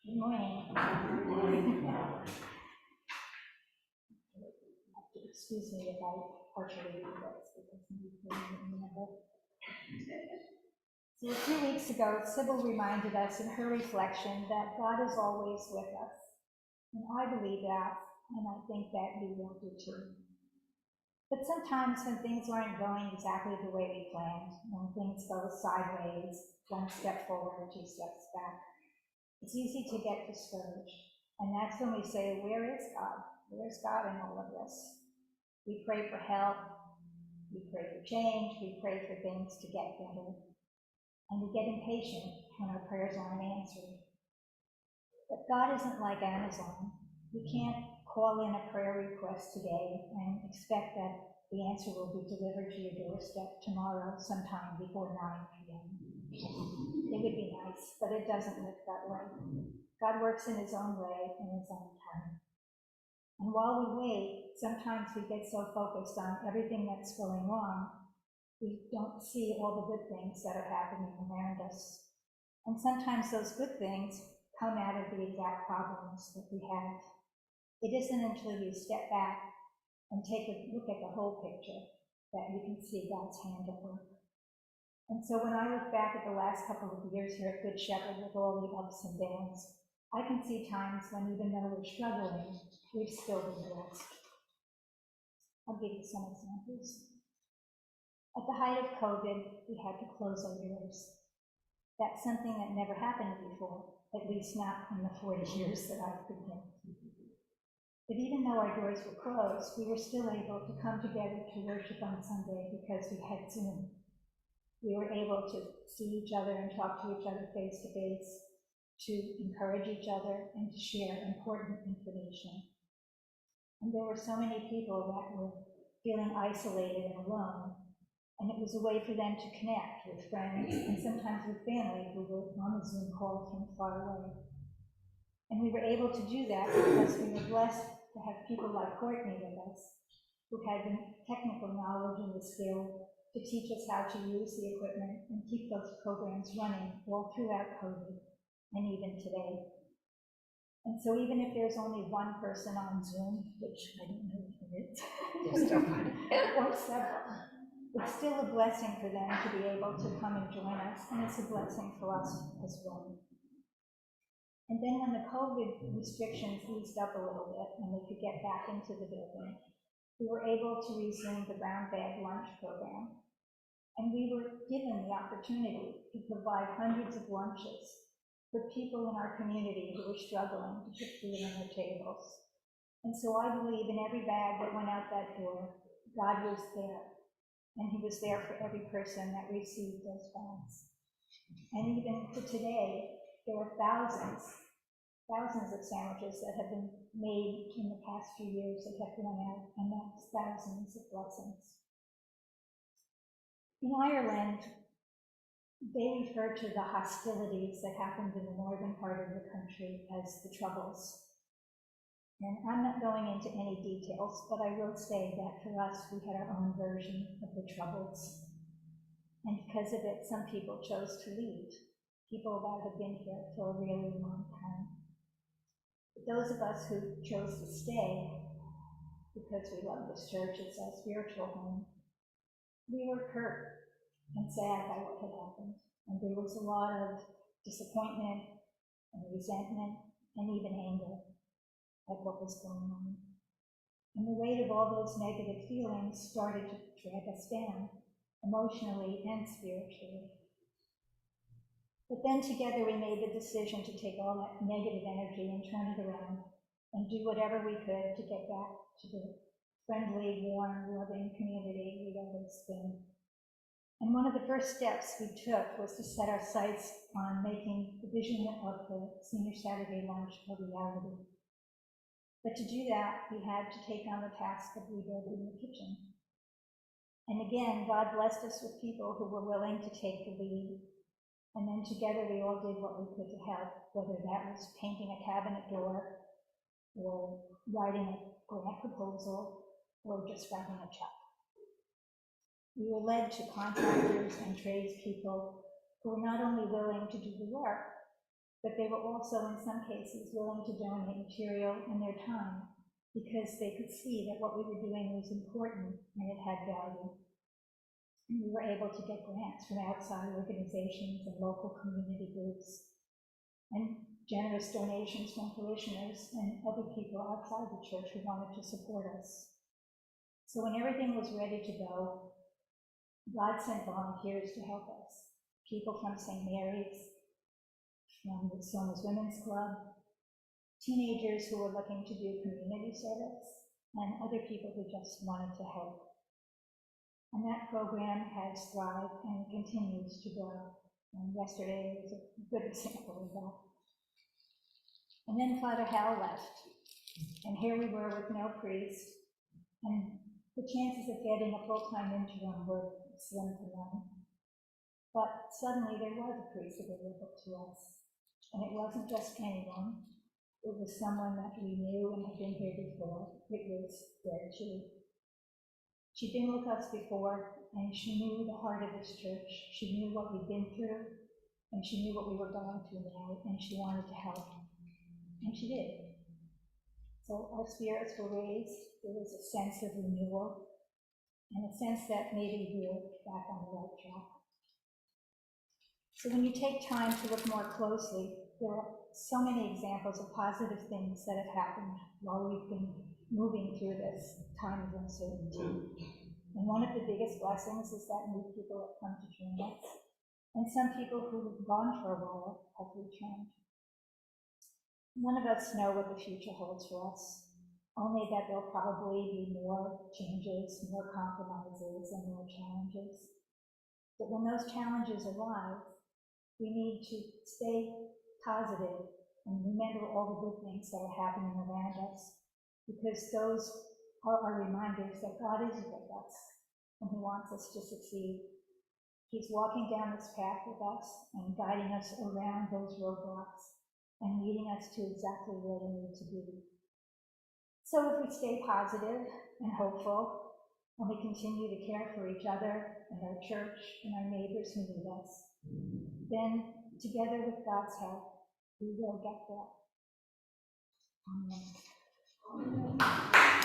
Good morning. Excuse me if I partially do this because I'm remember. So a few weeks ago, Sybil reminded us in her reflection that God is always with us. And I believe that, and I think that you will do too. But sometimes when things aren't going exactly the way we planned, when things go sideways, one step forward, two steps back, it's easy to get discouraged. And that's when we say, where is God? Where's God in all of this? We pray for help, we pray for change, we pray for things to get better. And we get impatient when our prayers aren't answered. But God isn't like Amazon. We can't call in a prayer request today and expect that the answer will be delivered to your doorstep tomorrow sometime before 9 p.m. It would be nice, but it doesn't work that way. God works in his own way, in his own time. And while we wait, sometimes we get so focused on everything that's going on, we don't see all the good things that are happening around us. And sometimes those good things come out of the exact problems that we have. It isn't until you step back and take a look at the whole picture that you can see God's hand at work. And so when I look back at the last couple of years here at Good Shepherd with all the ups and downs, I can see times when even though we're struggling, we've still been blessed. I'll give you some examples. At the height of COVID, we had to close our doors. That's something that never happened before, at least not in the 40 years that I've been here. But even though our doors were closed, we were still able to come together to worship on Sunday because we had Zoom. We were able to see each other and talk to each other face to face, to encourage each other and to share important information. And there were so many people that were feeling isolated and alone, and it was a way for them to connect with friends and sometimes with family who were on the Zoom call from far away. And we were able to do that because we were blessed to have people like Courtney with us, who had the technical knowledge and the skill to teach us how to use the equipment and keep those programs running all throughout COVID and even today. And so even if there's only one person on Zoom, which I don't know if there is, or several, it's still a blessing for them to be able to come and join us, and it's a blessing for us as well. And then when the COVID restrictions eased up a little bit and we could get back into the building, we were able to resume the brown bag lunch program. And we were given the opportunity to provide hundreds of lunches for people in our community who were struggling to put food on their tables. And so I believe in every bag that went out that door, God was there. And he was there for every person that received those bags. And even to today, there are thousands of sandwiches that have been made in the past few years that have gone out, and that's thousands of blessings. In Ireland, they refer to the hostilities that happened in the northern part of the country as the Troubles. And I'm not going into any details, but I will say that for us, we had our own version of the Troubles. And because of it, some people chose to leave, people that had been here for a really long time. But those of us who chose to stay, because we love this church, it's our spiritual home, we were hurt and sad by what had happened. And there was a lot of disappointment and resentment and even anger at what was going on. And the weight of all those negative feelings started to drag us down, emotionally and spiritually. But then together we made the decision to take all that negative energy and turn it around and do whatever we could to get back to the friendly, warm, loving community we'd always been. And one of the first steps we took was to set our sights on making the vision of the Senior Saturday lunch a reality. But to do that, we had to take on the task of rebuilding the kitchen. And again, God blessed us with people who were willing to take the lead. And then together we all did what we could to help, whether that was painting a cabinet door, or writing a grant proposal, or just writing a check. We were led to contractors and tradespeople who were not only willing to do the work, but they were also, in some cases, willing to donate material and their time because they could see that what we were doing was important and it had value. And we were able to get grants from outside organizations and local community groups, and generous donations from parishioners and other people outside the church who wanted to support us. So when everything was ready to go, God sent volunteers to help us. People from St. Mary's, from the Soma's Women's Club, teenagers who were looking to do community service, and other people who just wanted to help. And that program has thrived and continues to grow. And yesterday was a good example of that. And then Father Hal left, and here we were with no priest, and the chances of getting a full-time interim were slim to none. But suddenly there was a priest available to us, and it wasn't just anyone. It was someone that we knew and had been here before. It was Reggie. She'd been with us before, and she knew the heart of this church. She knew what we'd been through, and she knew what we were going through now, and she wanted to help. And she did. So our spirits were raised. There was a sense of renewal, and a sense that maybe we were back on the right track. So when you take time to look more closely, there are so many examples of positive things that have happened while we've been moving through this time of uncertainty. And one of the biggest blessings is that new people have come to join us. And some people who have gone for a while have returned. None of us know what the future holds for us, only that there'll probably be more changes, more compromises, and more challenges. But when those challenges arrive, we need to stay positive and remember all the good things that are happening around us, because those are our reminders that God is with us and He wants us to succeed. He's walking down this path with us and guiding us around those roadblocks and leading us to exactly where we need to be. So if we stay positive and hopeful, and we continue to care for each other and our church and our neighbors who need us, then together with God's help, we will get there. Amen. Amen.